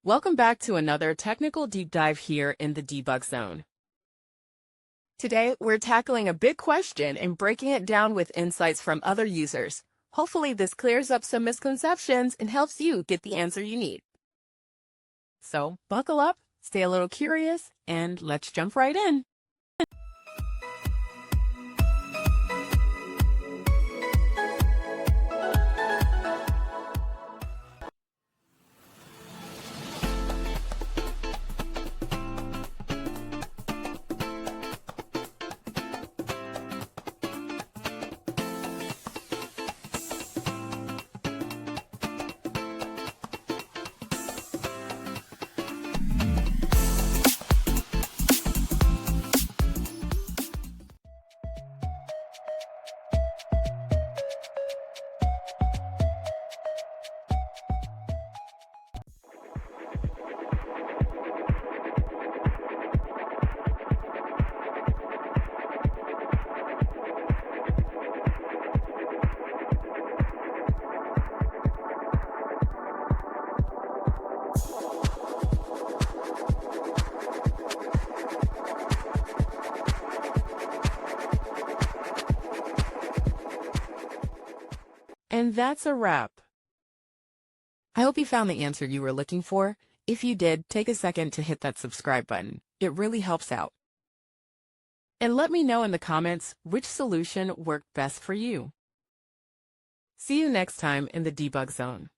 Welcome back to another technical deep dive here in the debug zone. Today, we're tackling a big question and breaking it down with insights from other users. Hopefully, this clears up some misconceptions and helps you get the answer you need. So, buckle up, stay a little curious, and let's jump right in. And that's a wrap. I hope you found the answer you were looking for. If you did, take a second to hit that subscribe button. It really helps out. And let me know in the comments which solution worked best for you. See you next time in the debug zone.